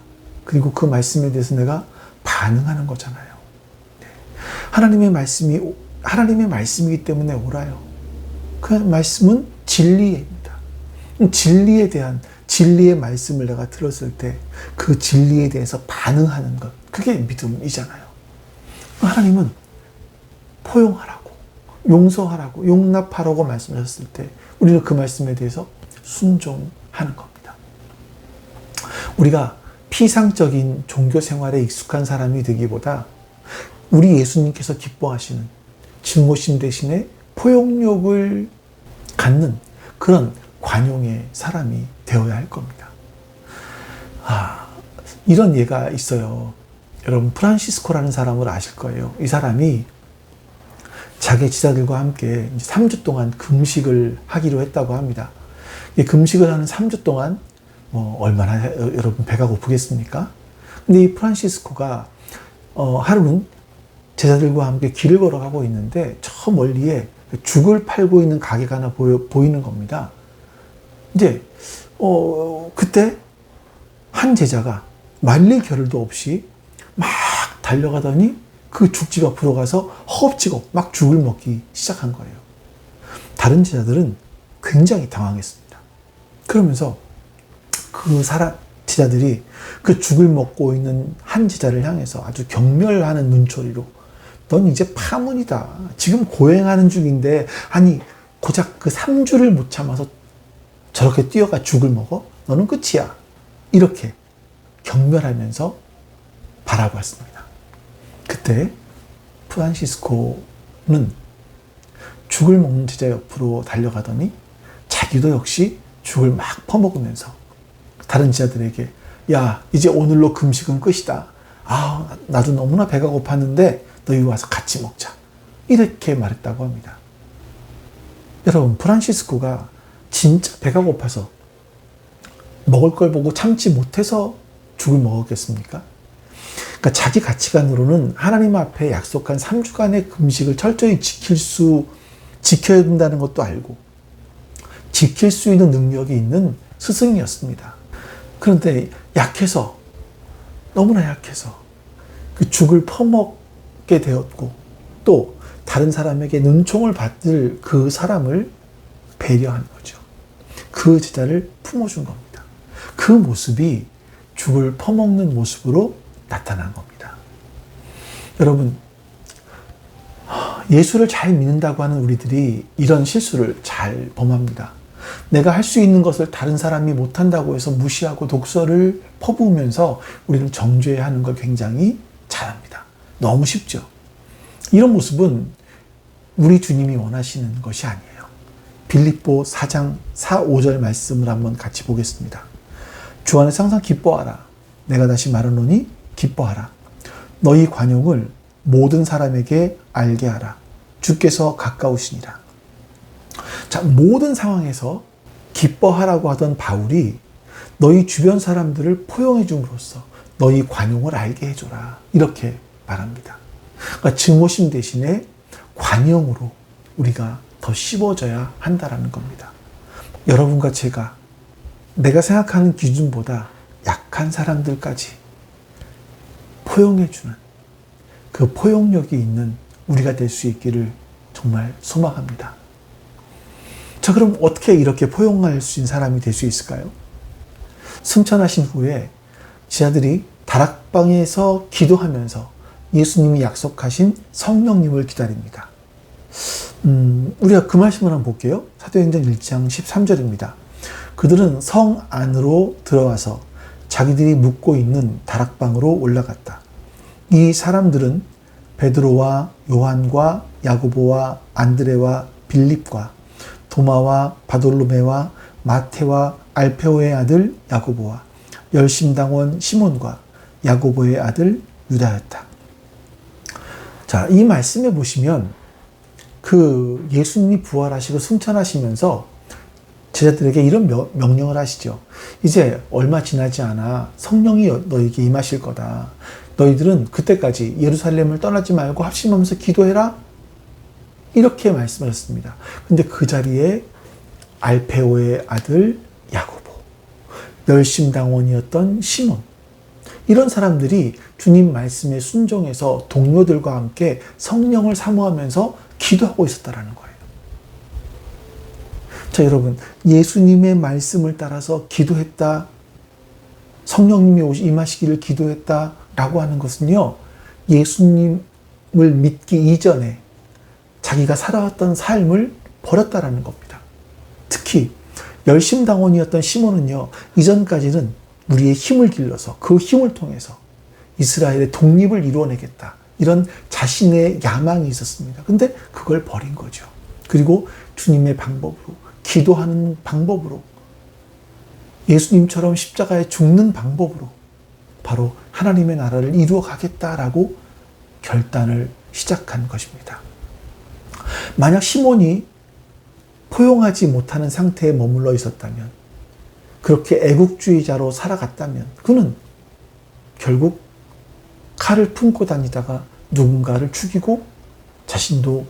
그리고 그 말씀에 대해서 내가 반응하는 거잖아요. 네. 하나님의 말씀이기 때문에 옳아요. 그 말씀은 진리입니다. 진리의 말씀을 내가 들었을 때 그 진리에 대해서 반응하는 것, 그게 믿음이잖아요. 하나님은 포용하라고, 용서하라고, 용납하라고 말씀하셨을 때 우리는 그 말씀에 대해서 순종하는 겁니다. 우리가 피상적인 종교 생활에 익숙한 사람이 되기보다 우리 예수님께서 기뻐하시는 증오심 대신에 포용력을 갖는 그런 관용의 사람이 되어야 할 겁니다. 이런 예가 있어요. 여러분, 프란시스코라는 사람을 아실 거예요. 이 사람이 자기 지자들과 함께 3주 동안 금식을 하기로 했다고 합니다. 이 금식을 하는 3주 동안 얼마나 여러분 배가 고프겠습니까? 근데 이 프란시스코가 하루는 제자들과 함께 길을 걸어가고 있는데 저 멀리에 죽을 팔고 있는 가게가 하나 보이는 겁니다. 이제 그때 한 제자가 말릴 겨를도 없이 막 달려가더니 그 죽집 앞으로 가서 허겁지겁 막 죽을 먹기 시작한 거예요. 다른 제자들은 굉장히 당황했습니다. 그러면서 그 제자들이 그 죽을 먹고 있는 한 제자를 향해서 아주 경멸하는 눈초리로 넌 이제 파문이다. 지금 고행하는 중인데 아니 고작 그 3주를 못 참아서 저렇게 뛰어가 죽을 먹어? 너는 끝이야. 이렇게 경멸하면서 바라보았습니다. 그때 프란시스코는 죽을 먹는 제자 옆으로 달려가더니 자기도 역시 죽을 막 퍼먹으면서 다른 제자들에게 야, 이제 오늘로 금식은 끝이다. 나도 너무나 배가 고팠는데 너희 와서 같이 먹자. 이렇게 말했다고 합니다. 여러분, 프란시스코가 진짜 배가 고파서 먹을 걸 보고 참지 못해서 죽을 먹었겠습니까? 그러니까 자기 가치관으로는 하나님 앞에 약속한 3주간의 금식을 철저히 지켜야 된다는 것도 알고 지킬 수 있는 능력이 있는 스승이었습니다. 그런데 너무나 약해서 그 죽을 퍼먹게 되었고 또 다른 사람에게 눈총을 받을 그 사람을 배려한 거죠. 그 제자를 품어준 겁니다. 그 모습이 죽을 퍼먹는 모습으로 나타난 겁니다. 여러분, 예수를 잘 믿는다고 하는 우리들이 이런 실수를 잘 범합니다. 내가 할 수 있는 것을 다른 사람이 못한다고 해서 무시하고 독설을 퍼부으면서 우리는 정죄하는 걸 굉장히 잘합니다. 너무 쉽죠. 이런 모습은 우리 주님이 원하시는 것이 아니에요. 빌립보 4장 4, 5절 말씀을 한번 같이 보겠습니다. 주 안에서 항상 기뻐하라. 내가 다시 말하노니 기뻐하라. 너희 관용을 모든 사람에게 알게 하라. 주께서 가까우시니라. 자, 모든 상황에서 기뻐하라고 하던 바울이 너희 주변 사람들을 포용해 줌으로써 너희 관용을 알게 해줘라. 이렇게 말합니다. 그러니까 증오심 대신에 관용으로 우리가 더 씹어져야 한다라는 겁니다. 여러분과 제가 내가 생각하는 기준보다 약한 사람들까지 포용해주는 그 포용력이 있는 우리가 될 수 있기를 정말 소망합니다. 자, 그럼 어떻게 이렇게 포용할 수 있는 사람이 될 수 있을까요? 승천하신 후에 제자들이 다락방에서 기도하면서 예수님이 약속하신 성령님을 기다립니다. 우리가 그 말씀을 한번 볼게요. 사도행전 1장 13절입니다. 그들은 성 안으로 들어와서 자기들이 묵고 있는 다락방으로 올라갔다. 이 사람들은 베드로와 요한과 야고보와 안드레와 빌립과 도마와 바돌로메와 마테와 알페오의 아들 야고보와 열심당원 시몬과 야고보의 아들 유다였다. 자, 이 말씀에 보시면 그 예수님이 부활하시고 승천하시면서 제자들에게 이런 명령을 하시죠. 이제 얼마 지나지 않아 성령이 너에게 임하실 거다. 너희들은 그때까지 예루살렘을 떠나지 말고 합심하면서 기도해라. 이렇게 말씀하셨습니다. 근데 그 자리에 알페오의 아들 야고보, 열심당원이었던 시몬, 이런 사람들이 주님 말씀에 순종해서 동료들과 함께 성령을 사모하면서 기도하고 있었다라는 거예요. 자, 여러분, 예수님의 말씀을 따라서 기도했다, 성령님이 임하시기를 기도했다라고 하는 것은요, 예수님을 믿기 이전에 자기가 살아왔던 삶을 버렸다라는 겁니다. 특히 열심당원이었던 시몬은요, 이전까지는 우리의 힘을 길러서 그 힘을 통해서 이스라엘의 독립을 이루어내겠다, 이런 자신의 야망이 있었습니다. 근데 그걸 버린 거죠. 그리고 주님의 방법으로, 기도하는 방법으로, 예수님처럼 십자가에 죽는 방법으로 바로 하나님의 나라를 이루어 가겠다라고 결단을 시작한 것입니다. 만약 시몬이 포용하지 못하는 상태에 머물러 있었다면, 그렇게 애국주의자로 살아갔다면 그는 결국 칼을 품고 다니다가 누군가를 죽이고 자신도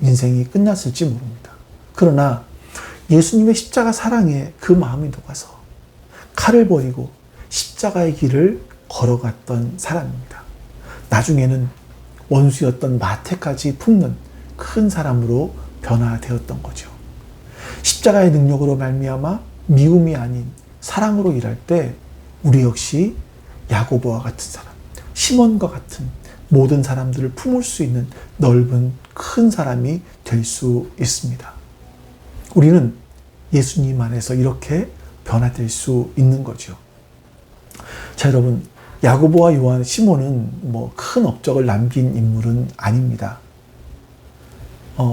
인생이 끝났을지 모릅니다. 그러나 예수님의 십자가 사랑에 그 마음이 녹아서 칼을 버리고 십자가의 길을 걸어갔던 사람입니다. 나중에는 원수였던 마태까지 품는 큰 사람으로 변화되었던 거죠. 십자가의 능력으로 말미암아 미움이 아닌 사랑으로 일할 때 우리 역시 야고보와 같은 사람, 시몬과 같은 모든 사람들을 품을 수 있는 넓은 큰 사람이 될 수 있습니다. 우리는 예수님 안에서 이렇게 변화될 수 있는 거죠. 자, 여러분, 야고보와 요한, 시몬은 뭐 큰 업적을 남긴 인물은 아닙니다.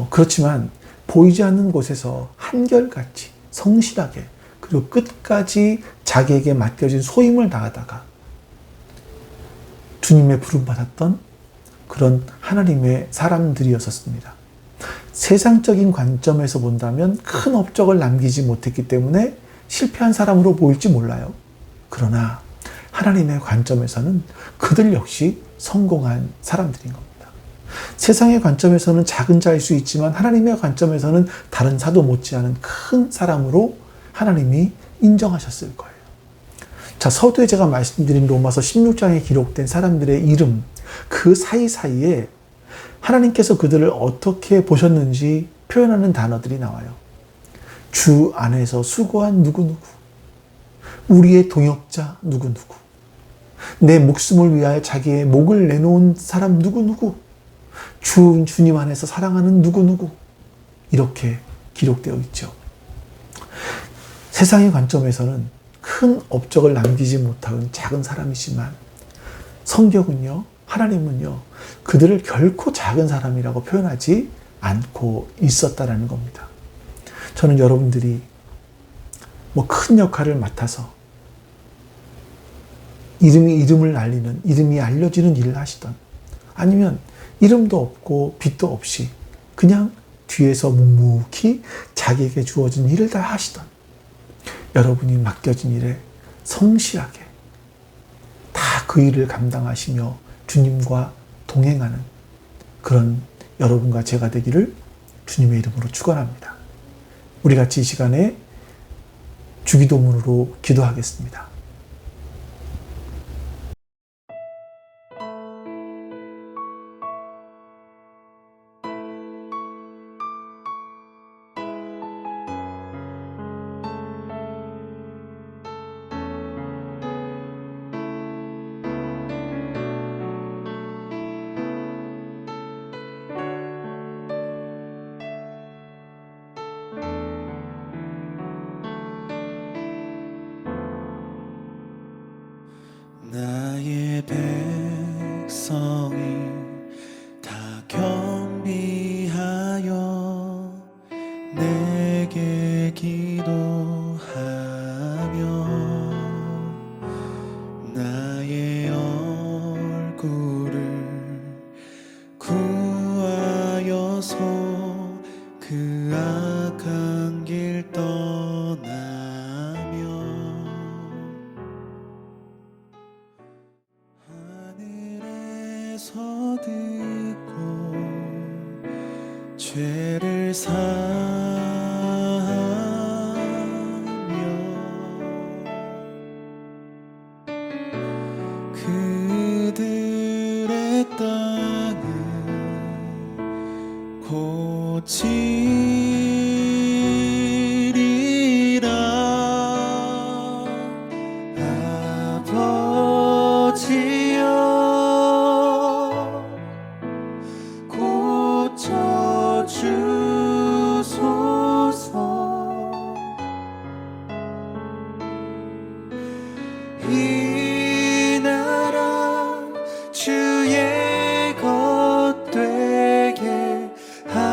그렇지만 보이지 않는 곳에서 한결같이 성실하게 그리고 끝까지 자기에게 맡겨진 소임을 다하다가 주님의 부름받았던 그런 하나님의 사람들이었었습니다. 세상적인 관점에서 본다면 큰 업적을 남기지 못했기 때문에 실패한 사람으로 보일지 몰라요. 그러나 하나님의 관점에서는 그들 역시 성공한 사람들인 겁니다. 세상의 관점에서는 작은 자일 수 있지만 하나님의 관점에서는 다른 사도 못지않은 큰 사람으로 하나님이 인정하셨을 거예요. 자, 서두에 제가 말씀드린 로마서 16장에 기록된 사람들의 이름, 그 사이사이에 하나님께서 그들을 어떻게 보셨는지 표현하는 단어들이 나와요. 주 안에서 수고한 누구누구, 우리의 동역자 누구누구, 내 목숨을 위하여 자기의 목을 내놓은 사람 누구누구, 주님 안에서 사랑하는 누구누구, 이렇게 기록되어 있죠. 세상의 관점에서는 큰 업적을 남기지 못한 작은 사람이지만 성경은요, 하나님은요, 그들을 결코 작은 사람이라고 표현하지 않고 있었다라는 겁니다. 저는 여러분들이 뭐 큰 역할을 맡아서 이름을 알리는, 이름이 알려지는 일을 하시던, 아니면 이름도 없고 빛도 없이 그냥 뒤에서 묵묵히 자기에게 주어진 일을 다 하시던, 여러분이 맡겨진 일에 성실하게 다 그 일을 감당하시며 주님과 동행하는 그런 여러분과 제가 되기를 주님의 이름으로 축원합니다. 우리 같이 이 시간에 주기도문으로 기도하겠습니다. 나의 백성이 다 겸비하여 내게 기도하며 나의 얼굴을 구하여서 그 악한 길 떠나며 하늘에서 듣고 죄를 사하며 그들의 땅을 고치리라. 아버지여 고쳐주소서. 이 나라 주의 것 되게 하소서.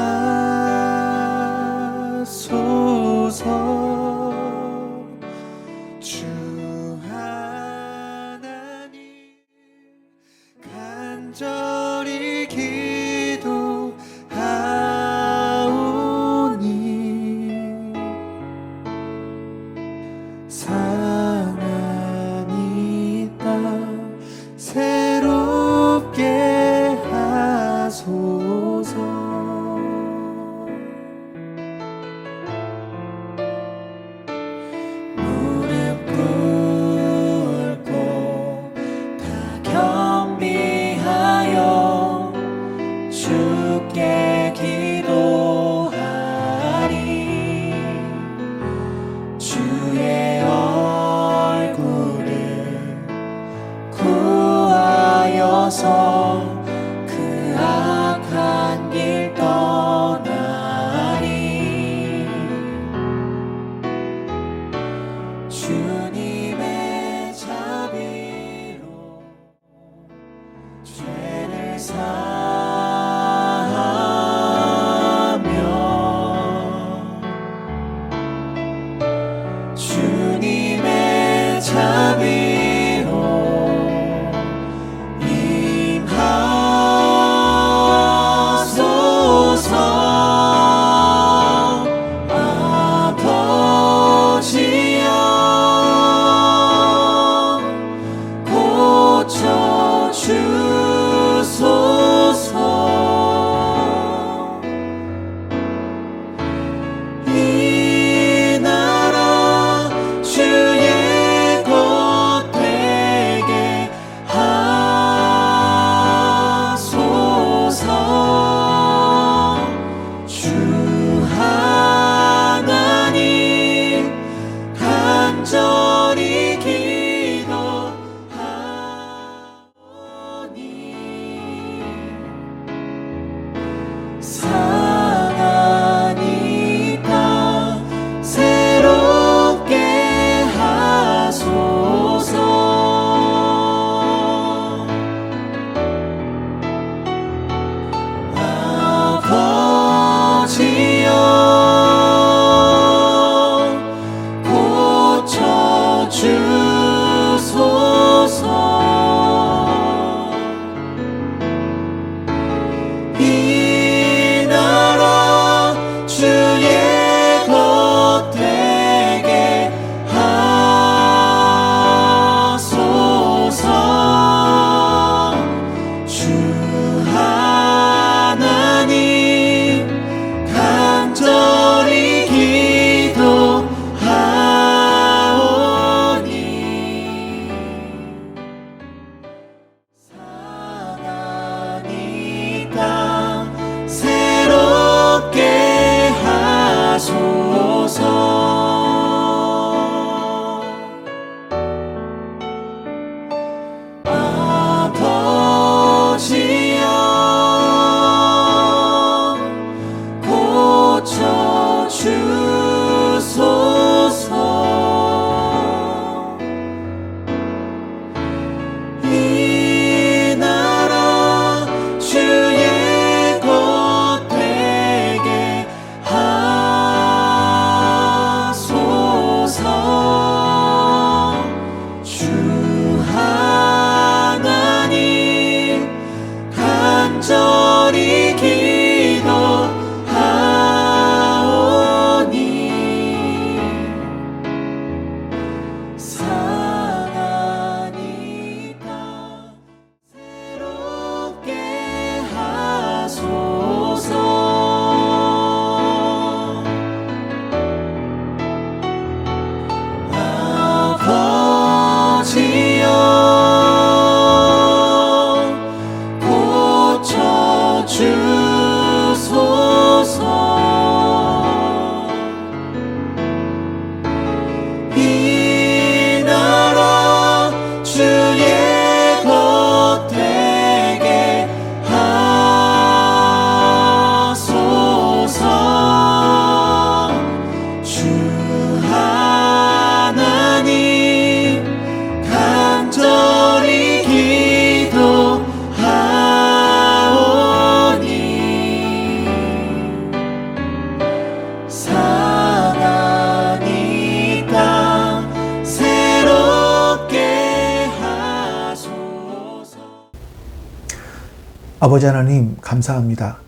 아버지 하나님 감사합니다.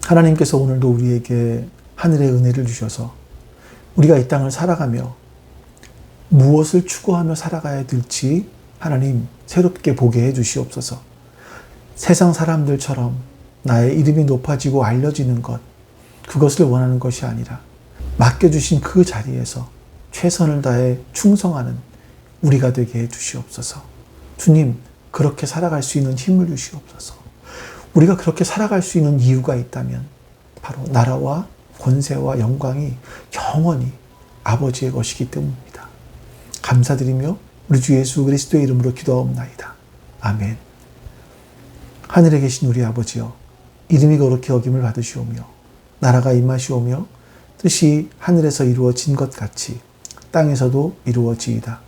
하나님께서 오늘도 우리에게 하늘의 은혜를 주셔서 우리가 이 땅을 살아가며 무엇을 추구하며 살아가야 될지 하나님 새롭게 보게 해 주시옵소서. 세상 사람들처럼 나의 이름이 높아지고 알려지는 것, 그것을 원하는 것이 아니라 맡겨주신 그 자리에서 최선을 다해 충성하는 우리가 되게 해 주시옵소서. 주님, 그렇게 살아갈 수 있는 힘을 주시옵소서. 우리가 그렇게 살아갈 수 있는 이유가 있다면 바로 나라와 권세와 영광이 영원히 아버지의 것이기 때문입니다. 감사드리며 우리 주 예수 그리스도의 이름으로 기도하옵나이다. 아멘. 하늘에 계신 우리 아버지여, 이름이 거룩히 여김을 받으시오며 나라가 임하시오며 뜻이 하늘에서 이루어진 것 같이 땅에서도 이루어지이다.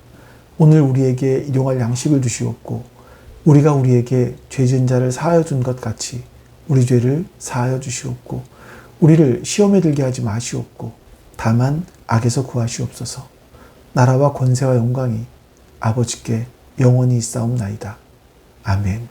오늘 우리에게 일용할 양식을 주시옵고 우리가 우리에게 죄 지은 자를 사하여 준 것 같이 우리 죄를 사하여 주시옵고 우리를 시험에 들게 하지 마시옵고 다만 악에서 구하시옵소서. 나라와 권세와 영광이 아버지께 영원히 있사옵나이다. 아멘.